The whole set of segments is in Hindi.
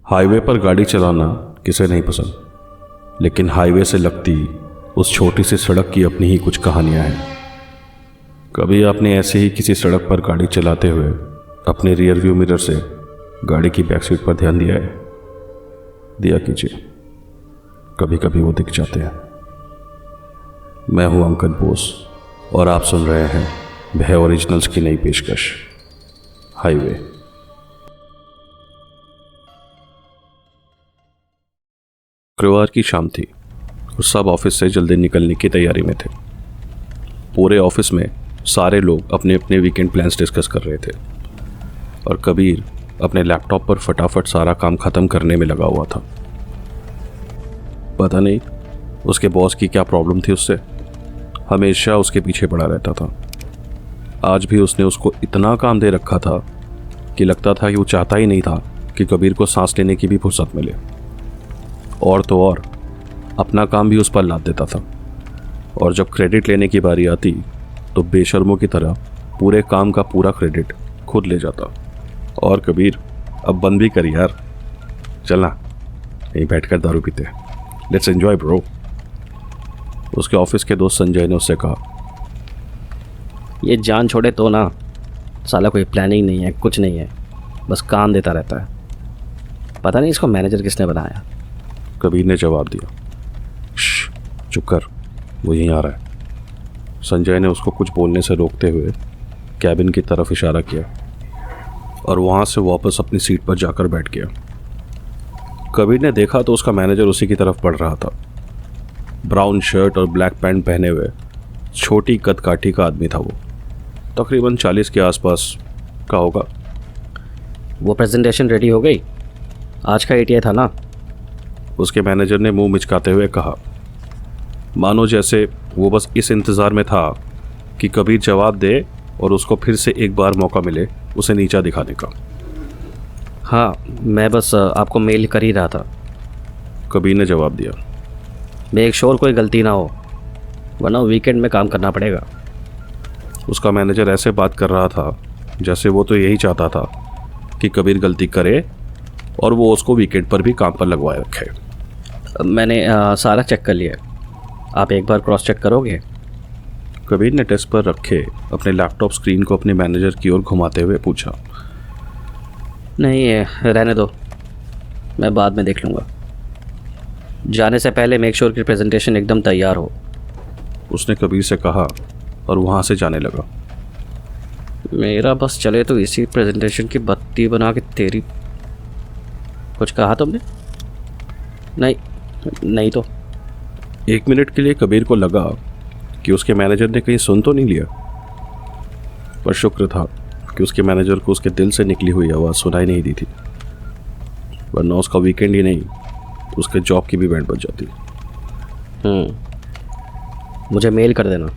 हाईवे पर गाड़ी चलाना किसे नहीं पसंद, लेकिन हाईवे से लगती उस छोटी सी सड़क की अपनी ही कुछ कहानियां हैं। कभी आपने ऐसे ही किसी सड़क पर गाड़ी चलाते हुए अपने रियर व्यू मिरर से गाड़ी की बैक सीट पर ध्यान दिया है? दिया कीजिए, कभी कभी वो दिख जाते हैं। मैं हूं अंकन बोस और आप सुन रहे हैं भय ओरिजिनल्स की नई पेशकश, हाईवे। शुक्रवार की शाम थी और सब ऑफिस से जल्दी निकलने की तैयारी में थे। पूरे ऑफिस में सारे लोग अपने अपने वीकेंड प्लान्स डिस्कस कर रहे थे और कबीर अपने लैपटॉप पर फटाफट सारा काम ख़त्म करने में लगा हुआ था। पता नहीं उसके बॉस की क्या प्रॉब्लम थी उससे, हमेशा उसके पीछे पड़ा रहता था। आज भी उसने उसको इतना काम दे रखा था कि लगता था कि वो चाहता ही नहीं था कि कबीर को सांस लेने की भी फुर्सत मिले। और तो और अपना काम भी उस पर लाद देता था और जब क्रेडिट लेने की बारी आती तो बेशर्मों की तरह पूरे काम का पूरा क्रेडिट खुद ले जाता। और कबीर, अब बंद भी कर यार, चलना यहीं बैठकर दारू पीते, लेट्स एंजॉय ब्रो। उसके ऑफिस के दोस्त संजय ने उससे कहा, ये जान छोड़े तो ना, साला कोई प्लानिंग नहीं है, कुछ नहीं है, बस काम देता रहता है। पता नहीं इसको मैनेजर किसने बनाया। कबीर ने जवाब दिया, चुप कर, वो यहीं आ रहा है। संजय ने उसको कुछ बोलने से रोकते हुए कैबिन की तरफ इशारा किया और वहाँ से वापस अपनी सीट पर जाकर बैठ गया। कबीर ने देखा तो उसका मैनेजर उसी की तरफ बढ़ रहा था। ब्राउन शर्ट और ब्लैक पैंट पहने हुए छोटी कद काठी का आदमी था वो, तकरीबन 40 के आसपास का होगा। वो प्रेजेंटेशन रेडी हो गई? आज का एटीआई था ना? उसके मैनेजर ने मुंह मिचकाते हुए कहा, मानो जैसे वो बस इस इंतज़ार में था कि कबीर जवाब दे और उसको फिर से एक बार मौका मिले उसे नीचा दिखाने का। हाँ, मैं बस आपको मेल कर ही रहा था। कबीर ने जवाब दिया। मेक श्योर कोई गलती ना हो, वरना वीकेंड में काम करना पड़ेगा। उसका मैनेजर ऐसे बात कर रहा था जैसे वो तो यही चाहता था कि कबीर गलती करे और वो उसको वीकेंड पर भी काम पर लगवाए रखे। मैंने सारा चेक कर लिया, आप एक बार क्रॉस चेक करोगे? कबीर ने डेस्क पर रखे अपने लैपटॉप स्क्रीन को अपने मैनेजर की ओर घुमाते हुए पूछा। नहीं, रहने दो, मैं बाद में देख लूँगा। जाने से पहले मेक श्योर की प्रेजेंटेशन एकदम तैयार हो। उसने कबीर से कहा और वहाँ से जाने लगा। मेरा बस चले तो इसी प्रेजेंटेशन की बत्ती बना के तेरी। कुछ कहा तुमने? नहीं तो। 1 मिनट के लिए कबीर को लगा कि उसके मैनेजर ने कहीं सुन तो नहीं लिया, पर शुक्र था कि उसके मैनेजर को उसके दिल से निकली हुई आवाज़ सुनाई नहीं दी थी, वरना उसका वीकेंड ही नहीं उसके जॉब की भी बैंड बज जाती। मुझे मेल कर देना,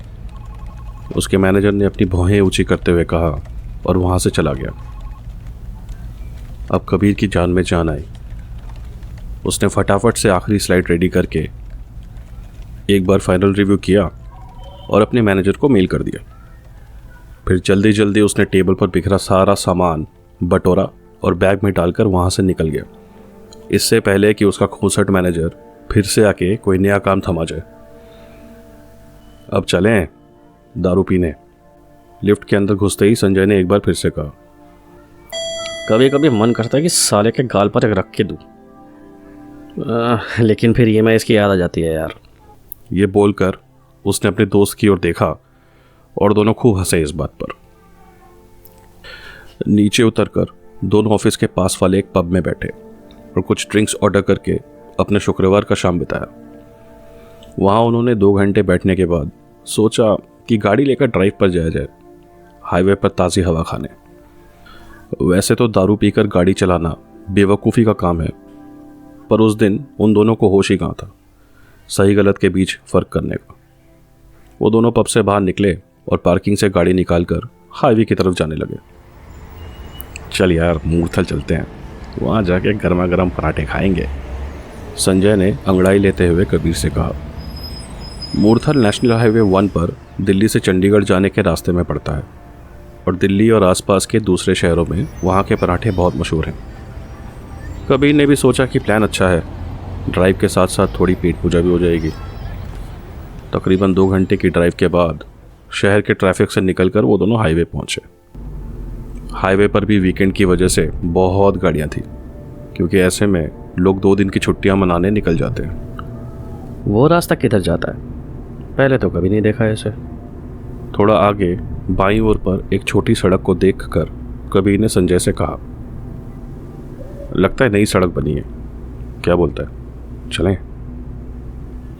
उसके मैनेजर ने अपनी भौहें ऊंची करते हुए कहा और वहाँ से चला गया। अब कबीर की जान में जान आई। उसने फटाफट से आखिरी स्लाइड रेडी करके एक बार फाइनल रिव्यू किया और अपने मैनेजर को मेल कर दिया। फिर जल्दी जल्दी उसने टेबल पर बिखरा सारा सामान बटोरा और बैग में डालकर वहाँ से निकल गया, इससे पहले कि उसका खूंसट मैनेजर फिर से आके कोई नया काम थमा जाए। अब चलें दारू पीने। लिफ्ट के अंदर घुसते ही संजय ने एक बार फिर से कहा। कभी कभी मन करता है कि साले के गाल पर एक रख के दूँ, लेकिन फिर ये मैं इसकी याद आ जाती है यार। ये बोलकर उसने अपने दोस्त की ओर देखा और दोनों खूब हंसे इस बात पर। नीचे उतरकर दोनों ऑफिस के पास वाले एक पब में बैठे और कुछ ड्रिंक्स ऑर्डर करके अपने शुक्रवार का शाम बिताया। वहाँ उन्होंने 2 घंटे बैठने के बाद सोचा कि गाड़ी लेकर ड्राइव पर जाया जाए, हाईवे पर ताज़ी हवा खाने। वैसे तो दारू पीकर गाड़ी चलाना बेवकूफ़ी का काम है, पर उस दिन उन दोनों को होश ही कहाँ था सही गलत के बीच फ़र्क करने का। वो दोनों पब से बाहर निकले और पार्किंग से गाड़ी निकालकर हाईवे की तरफ जाने लगे। चल यार, मूर्थल चलते हैं, वहाँ जाके गर्मा गर्म पराठे खाएंगे, संजय ने अंगड़ाई लेते हुए कबीर से कहा। मूर्थल नेशनल हाईवे 1 पर दिल्ली से चंडीगढ़ जाने के रास्ते में पड़ता है और दिल्ली और आसपास के दूसरे शहरों में वहाँ के पराठे बहुत मशहूर हैं। कबीर ने भी सोचा कि प्लान अच्छा है, ड्राइव के साथ साथ थोड़ी पेट पूजा भी हो जाएगी। तकरीबन 2 घंटे की ड्राइव के बाद शहर के ट्रैफिक से निकलकर वो दोनों हाईवे पहुंचे। हाईवे पर भी वीकेंड की वजह से बहुत गाड़ियां थी, क्योंकि ऐसे में लोग 2 दिन की छुट्टियां मनाने निकल जाते हैं। वो रास्ता किधर जाता है? पहले तो कभी नहीं देखा ऐसे। थोड़ा आगे बाईं ओर पर एक छोटी सड़क को देखकर कबीर ने संजय से कहा, लगता है नई सड़क बनी है, क्या बोलता है, चलें?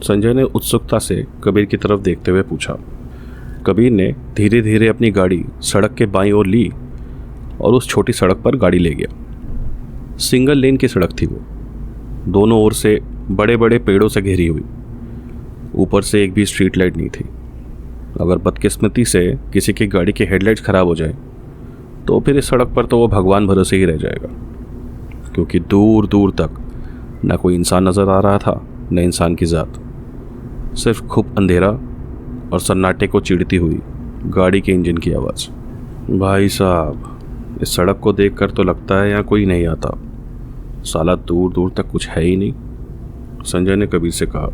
संजय ने उत्सुकता से कबीर की तरफ देखते हुए पूछा। कबीर ने धीरे धीरे अपनी गाड़ी सड़क के बाईं ओर ली और उस छोटी सड़क पर गाड़ी ले गया। सिंगल लेन की सड़क थी वो, दोनों ओर से बड़े बड़े पेड़ों से घिरी हुई। ऊपर से एक भी स्ट्रीट लाइट नहीं थी। अगर बदकिस्मती से किसी की गाड़ी की हेडलाइट्स खराब हो जाए तो फिर इस सड़क पर तो वो भगवान भरोसे ही रह जाएगा, क्योंकि दूर दूर तक न कोई इंसान नज़र आ रहा था, न इंसान की ज़ात। सिर्फ खूब अंधेरा और सन्नाटे को चीरती हुई गाड़ी के इंजन की आवाज़। भाई साहब, इस सड़क को देखकर तो लगता है यहाँ कोई नहीं आता, साला दूर दूर तक कुछ है ही नहीं, संजय ने कबीर से कहा।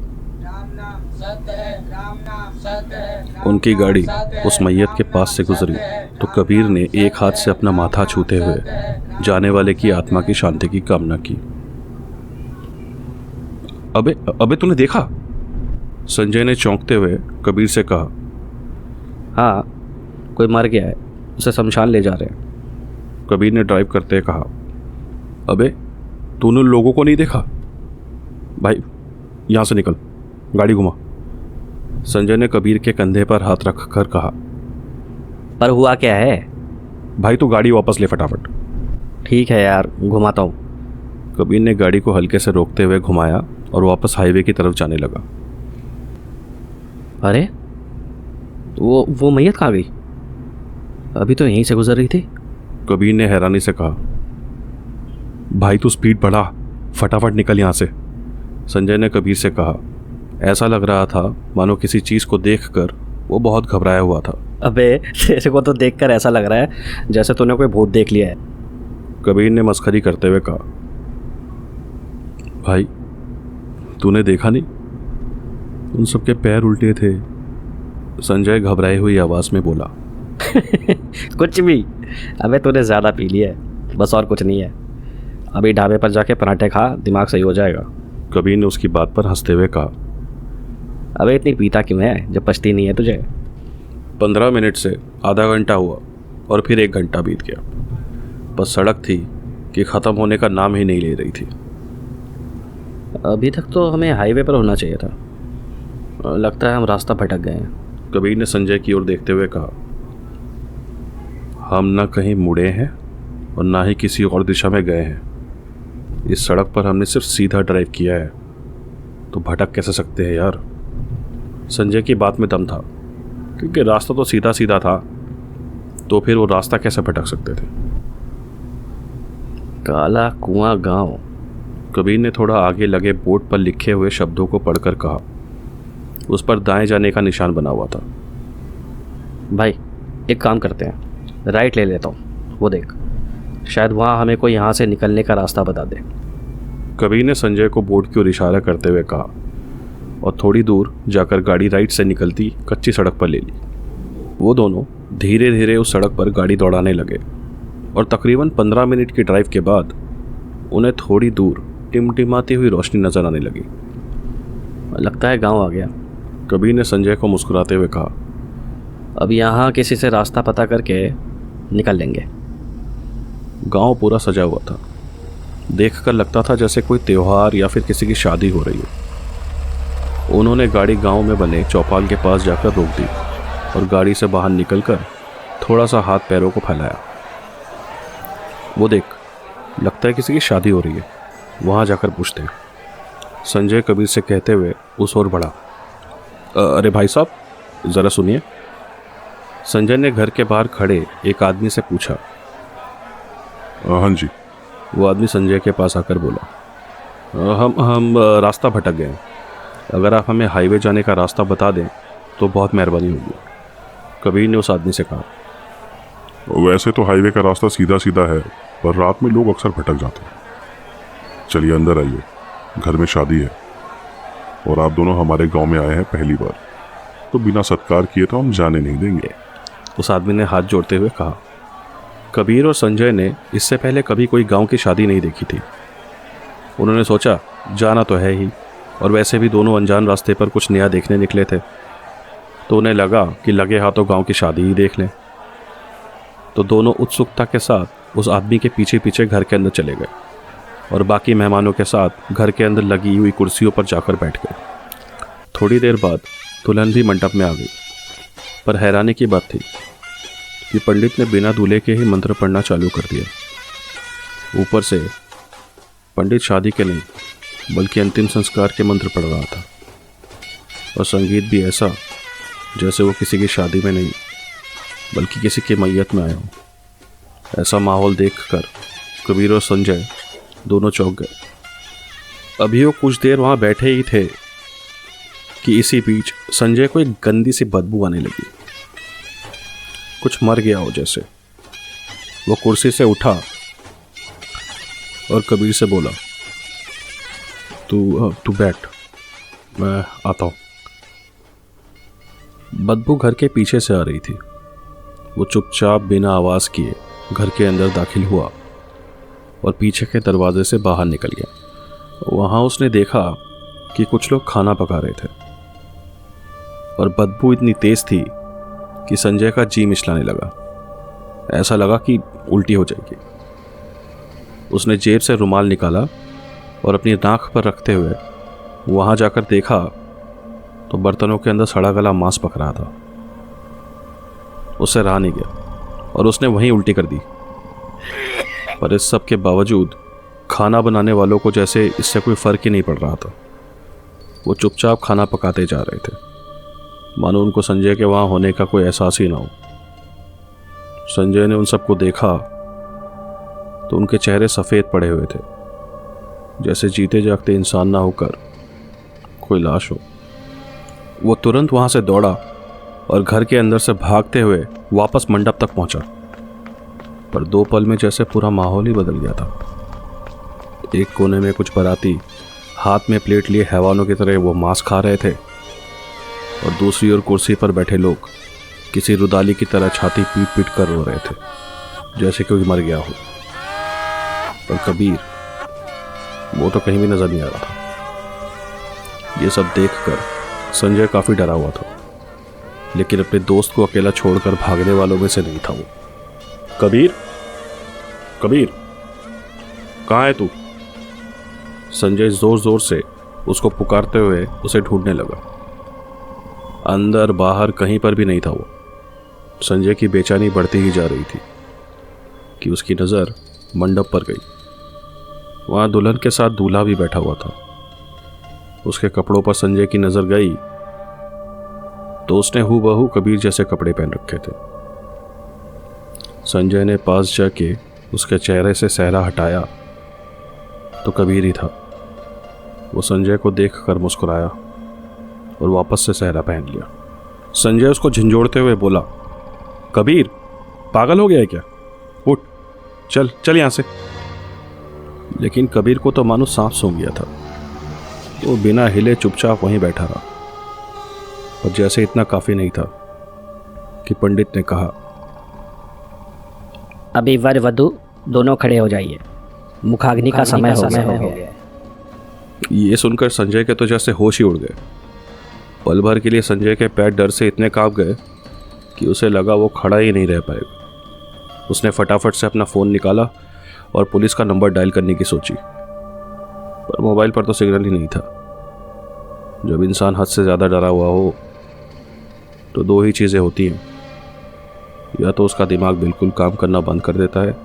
उनकी गाड़ी उस मैयत के पास से गुजरी तो कबीर ने एक हाथ से अपना माथा छूते हुए जाने वाले की आत्मा की शांति की कामना की। अबे अबे तूने देखा? संजय ने चौंकते हुए कबीर से कहा। हाँ, कोई मर गया है, उसे शमशान ले जा रहे हैं। कबीर ने ड्राइव करते हुए कहा। अबे तूने लोगों को नहीं देखा? भाई यहाँ से निकल, गाड़ी घुमा। संजय ने कबीर के कंधे पर हाथ रख कर कहा। पर हुआ क्या है? भाई तू गाड़ी वापस ले फटाफट। ठीक है यार, घुमाता हूँ। कबीर ने गाड़ी को हल्के से रोकते हुए घुमाया और वापस हाईवे की तरफ जाने लगा। अरे वो मैयत कहाँ गई? अभी तो यहीं से गुजर रही थी। कबीर ने हैरानी से कहा। भाई तू स्पीड बढ़ा, फटाफट निकल यहाँ से, संजय ने कबीर से कहा। ऐसा लग रहा था मानो किसी चीज़ को देखकर वो बहुत घबराया हुआ था। अबे तेरे को तो देखकर ऐसा लग रहा है जैसे तूने कोई भूत देख लिया है। कबीर ने मस्खरी करते हुए कहा। भाई तूने देखा नहीं, उन सबके पैर उल्टे थे, संजय घबराई हुई आवाज़ में बोला। कुछ भी। अबे तूने ज़्यादा पी लिया है, बस और कुछ नहीं है। अभी ढाबे पर जाके पराठे खा, दिमाग सही हो जाएगा। कबीर ने उसकी बात पर हंसते हुए कहा। अबे इतनी पीता क्यों है जब पछती नहीं है तुझे? 15 मिनट से आधा घंटा हुआ और फिर 1 घंटा बीत गया। बस सड़क थी कि ख़त्म होने का नाम ही नहीं ले रही थी। अभी तक तो हमें हाईवे पर होना चाहिए था। लगता है हम रास्ता भटक गए हैं। कबीर ने संजय की ओर देखते हुए कहा। हम ना कहीं मुड़े हैं और ना ही किसी और दिशा में गए हैं। इस सड़क पर हमने सिर्फ सीधा ड्राइव किया है, तो भटक कैसे सकते हैं यार? संजय की बात में दम था, क्योंकि रास्ता तो सीधा सीधा था, तो फिर वो रास्ता कैसे भटक सकते थे? काला कुआं गांव। कबीर ने थोड़ा आगे लगे बोर्ड पर लिखे हुए शब्दों को पढ़कर कहा। उस पर दाएं जाने का निशान बना हुआ था। भाई एक काम करते हैं, राइट ले लेता हूँ, वो देख, शायद वहाँ हमें कोई यहाँ से निकलने का रास्ता बता दे। कबीर ने संजय को बोर्ड की ओर इशारा करते हुए कहा और थोड़ी दूर जाकर गाड़ी राइट से निकलती कच्ची सड़क पर ले ली। वो दोनों धीरे धीरे उस सड़क पर गाड़ी दौड़ाने लगे और तकरीबन 15 मिनट की ड्राइव के बाद उन्हें थोड़ी दूर टिमटिमाती हुई रोशनी नजर आने लगी। लगता है गांव आ गया, कबीर ने संजय को मुस्कुराते हुए कहा। अब यहाँ किसी से रास्ता पता करके निकल लेंगे। गांव पूरा सजा हुआ था। देखकर लगता था जैसे कोई त्योहार या फिर किसी की शादी हो रही हो। उन्होंने गाड़ी गांव में बने चौपाल के पास जाकर रोक दी और गाड़ी से बाहर निकलकर थोड़ा सा हाथ पैरों को फैलाया। वो देख, लगता है किसी की शादी हो रही है, वहाँ जाकर पूछते हैं, संजय कबीर से कहते हुए उस ओर बढ़ा। अरे भाई साहब, ज़रा सुनिए, संजय ने घर के बाहर खड़े एक आदमी से पूछा। हाँ जी। वो आदमी संजय के पास आकर बोला, हम रास्ता भटक गए हैं, अगर आप हमें हाईवे जाने का रास्ता बता दें तो बहुत मेहरबानी होगी। कबीर ने उस आदमी से कहा। वैसे तो हाईवे का रास्ता सीधा सीधा है, पर रात में लोग अक्सर भटक जाते हैं। चलिए अंदर आइए, घर में शादी है और आप दोनों हमारे गांव में आए हैं पहली बार, तो बिना सत्कार किए तो हम जाने नहीं देंगे। उस आदमी ने हाथ जोड़ते हुए कहा। कबीर और संजय ने इससे पहले कभी कोई गांव की शादी नहीं देखी थी। उन्होंने सोचा जाना तो है ही, और वैसे भी दोनों अनजान रास्ते पर कुछ नया देखने निकले थे, तो उन्हें लगा कि लगे हाथों गांव की शादी ही देख लें। तो दोनों उत्सुकता के साथ उस आदमी के पीछे पीछे घर के अंदर चले गए और बाकी मेहमानों के साथ घर के अंदर लगी हुई कुर्सियों पर जाकर बैठ गए। थोड़ी देर बाद दुल्हन भी मंडप में आ गई, पर हैरानी की बात थी कि पंडित ने बिना दूल्हे के ही मंत्र पढ़ना चालू कर दिया। ऊपर से पंडित शादी के नहीं बल्कि अंतिम संस्कार के मंत्र पढ़ रहा था, और संगीत भी ऐसा जैसे वो किसी की शादी में नहीं बल्कि किसी की मैयत में आया हो। ऐसा माहौल देखकर कबीर और संजय दोनों चौंक गए। अभी वो कुछ देर वहाँ बैठे ही थे कि इसी बीच संजय को एक गंदी सी बदबू आने लगी, कुछ मर गया हो जैसे। वो कुर्सी से उठा और कबीर से बोला, तू बैठ, मैं आता हूँ। बदबू घर के पीछे से आ रही थी। वो चुपचाप बिना आवाज़ किए घर के अंदर दाखिल हुआ और पीछे के दरवाजे से बाहर निकल गया। वहाँ उसने देखा कि कुछ लोग खाना पका रहे थे, और बदबू इतनी तेज थी कि संजय का जी मिचलाने लगा। ऐसा लगा कि उल्टी हो जाएगी। उसने जेब से रुमाल निकाला और अपनी नाक पर रखते हुए वहाँ जाकर देखा तो बर्तनों के अंदर सड़ा गला मांस पक रहा था। उससे रहा नहीं गया और उसने वहीं उल्टी कर दी। पर इस सब के बावजूद खाना बनाने वालों को जैसे इससे कोई फ़र्क ही नहीं पड़ रहा था। वो चुपचाप खाना पकाते जा रहे थे, मानो उनको संजय के वहाँ होने का कोई एहसास ही ना हो। संजय ने उन सबको देखा तो उनके चेहरे सफ़ेद पड़े हुए थे, जैसे जीते जागते इंसान ना होकर कोई लाश हो। वो तुरंत वहाँ से दौड़ा और घर के अंदर से भागते हुए वापस मंडप तक पहुँचा। पर 2 पल में जैसे पूरा माहौल ही बदल गया था। एक कोने में कुछ बाराती हाथ में प्लेट लिए हैवानों की तरह वो मांस खा रहे थे, और दूसरी ओर कुर्सी पर बैठे लोग किसी रुदाली की तरह छाती पीट पीट कर रो रहे थे, जैसे कोई मर गया हो। पर कबीर, वो तो कहीं भी नजर नहीं आ रहा था। ये सब देखकर संजय काफ़ी डरा हुआ था, लेकिन अपने दोस्त को अकेला छोड़कर भागने वालों में से नहीं था वो। कबीर, कबीर, कहाँ है तू? संजय जोर जोर से उसको पुकारते हुए उसे ढूंढने लगा। अंदर बाहर कहीं पर भी नहीं था वो। संजय की बेचैनी बढ़ती ही जा रही थी कि उसकी नज़र मंडप पर गई। वहाँ दुल्हन के साथ दूल्हा भी बैठा हुआ था। उसके कपड़ों पर संजय की नज़र गई तो उसने हूबहू कबीर जैसे कपड़े पहन रखे थे। संजय ने पास जाके उसके चेहरे से सहरा हटाया तो कबीर ही था। वो संजय को देखकर मुस्कुराया और वापस से सहरा पहन लिया। संजय उसको झंझोड़ते हुए बोला, कबीर, पागल हो गया है क्या? उठ, चल चल यहाँ से। लेकिन कबीर को तो मानो सांप सूंघ गया था। वो बिना हिले चुपचाप वहीं बैठा रहा। और जैसे इतना काफ़ी नहीं था कि पंडित ने कहा, अभी वर वधु दोनों खड़े हो जाइए, मुखाग्नि का समय हो गया। ये सुनकर संजय के तो जैसे होश ही उड़ गए। पल भर के लिए संजय के पैर डर से इतने कांप गए कि उसे लगा वो खड़ा ही नहीं रह पाएगा। उसने फटाफट से अपना फ़ोन निकाला और पुलिस का नंबर डायल करने की सोची, पर मोबाइल पर तो सिग्नल ही नहीं था। जब इंसान हद से ज़्यादा डरा हुआ हो तो 2 ही चीज़ें होती हैं, या तो उसका दिमाग बिल्कुल काम करना बंद कर देता है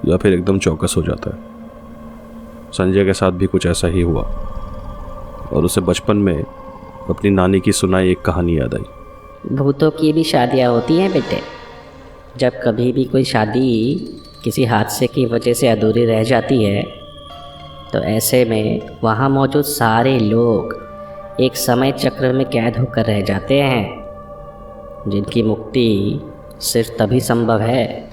या फिर एकदम चौकस हो जाता है। संजय के साथ भी कुछ ऐसा ही हुआ और उसे बचपन में अपनी नानी की सुनाई एक कहानी याद आई। भूतों की भी शादियाँ होती हैं बेटे। जब कभी भी कोई शादी किसी हादसे की वजह से अधूरी रह जाती है तो ऐसे में वहाँ मौजूद सारे लोग एक समय चक्र में कैद होकर रह जाते हैं, जिनकी मुक्ति सिर्फ तभी संभव है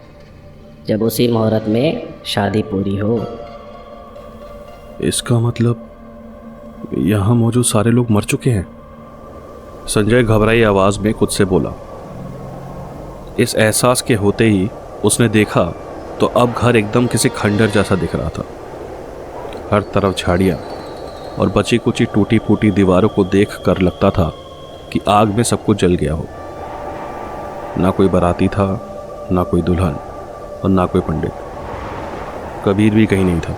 जब उसी मुहूर्त में शादी पूरी हो। इसका मतलब यहाँ मौजूद सारे लोग मर चुके हैं। संजय घबराई आवाज में खुद से बोला। इस एहसास के होते ही उसने देखा तो अब घर एकदम किसी खंडर जैसा दिख रहा था। हर तरफ झाड़ियाँ और बची कुची टूटी फूटी दीवारों को देख कर लगता था कि आग में सब कुछ जल गया हो। ना कोई बाराती था, ना कोई दुल्हन और ना कोई पंडित। कबीर भी कहीं नहीं था,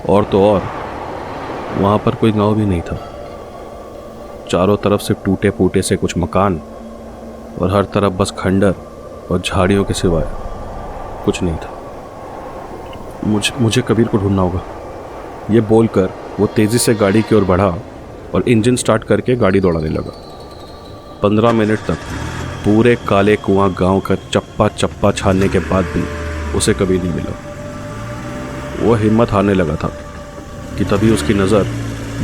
और तो और वहाँ पर कोई गांव भी नहीं था। चारों तरफ से टूटे फूटे से कुछ मकान और हर तरफ बस खंडर और झाड़ियों के सिवाय कुछ नहीं था। मुझे कबीर को ढूंढना होगा। ये बोलकर वो तेज़ी से गाड़ी की ओर बढ़ा और इंजन स्टार्ट करके गाड़ी दौड़ाने लगा। 15 मिनट तक पूरे काले कुआं गांव का चप्पा चप्पा छानने के बाद भी उसे कभी नहीं मिला। वो हिम्मत हारने लगा था कि तभी उसकी नज़र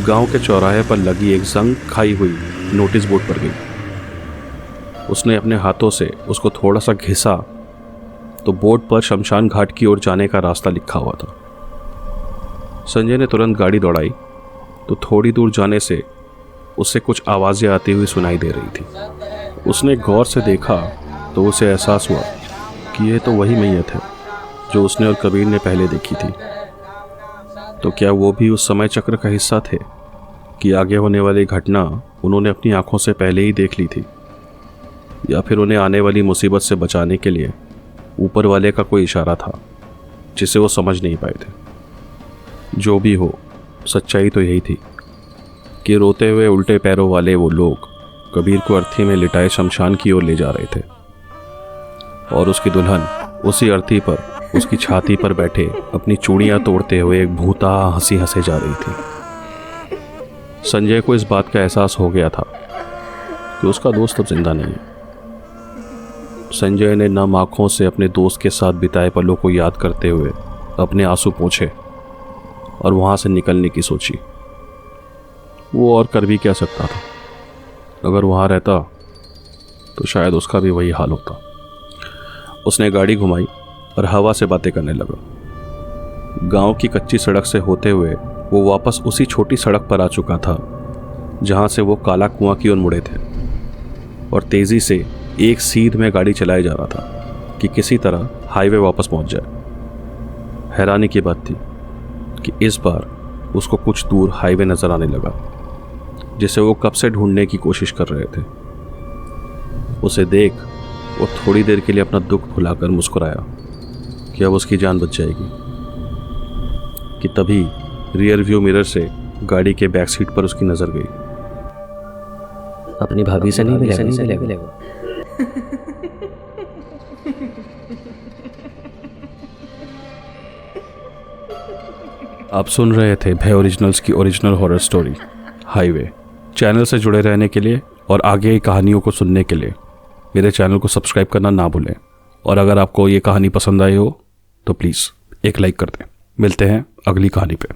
गांव के चौराहे पर लगी एक जंग खाई हुई नोटिस बोर्ड पर गई। उसने अपने हाथों से उसको थोड़ा सा घिसा तो बोर्ड पर शमशान घाट की ओर जाने का रास्ता लिखा हुआ था। संजय ने तुरंत गाड़ी दौड़ाई तो थोड़ी दूर जाने से उससे कुछ आवाज़ें आती हुई सुनाई दे रही थी। उसने गौर से देखा तो उसे एहसास हुआ कि यह तो वही मैयत है जो उसने और कबीर ने पहले देखी थी। तो क्या वो भी उस समय चक्र का हिस्सा थे कि आगे होने वाली घटना उन्होंने अपनी आंखों से पहले ही देख ली थी, या फिर उन्हें आने वाली मुसीबत से बचाने के लिए ऊपर वाले का कोई इशारा था जिसे वो समझ नहीं पाए थे। जो भी हो, सच्चाई तो यही थी कि रोते हुए उल्टे पैरों वाले वो लोग कबीर को अर्थी में लिटाए शमशान की ओर ले जा रहे थे, और उसकी दुल्हन उसी अर्थी पर उसकी छाती पर बैठे अपनी चूड़ियां तोड़ते हुए एक भूता हंसी हंसे जा रही थी। संजय को इस बात का एहसास हो गया था कि उसका दोस्त अब जिंदा नहीं है। संजय ने नम आंखों से अपने दोस्त के साथ बिताए पलों को याद करते हुए अपने आंसू पोंछे और वहां से निकलने की सोची। वो और कर भी क्या सकता था? अगर वहां रहता तो शायद उसका भी वही हाल होता। उसने गाड़ी घुमाई और हवा से बातें करने लगा। गांव की कच्ची सड़क से होते हुए वो वापस उसी छोटी सड़क पर आ चुका था जहां से वो काला कुआं की ओर मुड़े थे, और तेजी से एक सीध में गाड़ी चलाई जा रहा था कि किसी तरह हाईवे वापस पहुंच जाए। हैरानी की बात थी कि इस बार उसको कुछ दूर हाईवे नजर आने लगा जिसे वो कब से ढूंढने की कोशिश कर रहे थे। उसे देख वो थोड़ी देर के लिए अपना दुख भुलाकर मुस्कुराया कि अब उसकी जान बच जाएगी, कि तभी रियर व्यू मिरर से गाड़ी के बैक सीट पर उसकी नजर गई। अपनी भाभी से नहीं मिलेगा। आप सुन रहे थे भय ओरिजिनल्स की original horror story highway. Channel से जुड़े रहने के लिए और आगे की कहानियों को सुनने के लिए मेरे चैनल को सब्सक्राइब करना ना भूलें, और अगर आपको ये कहानी पसंद आई हो तो प्लीज़ एक लाइक कर दें। मिलते हैं अगली कहानी पे।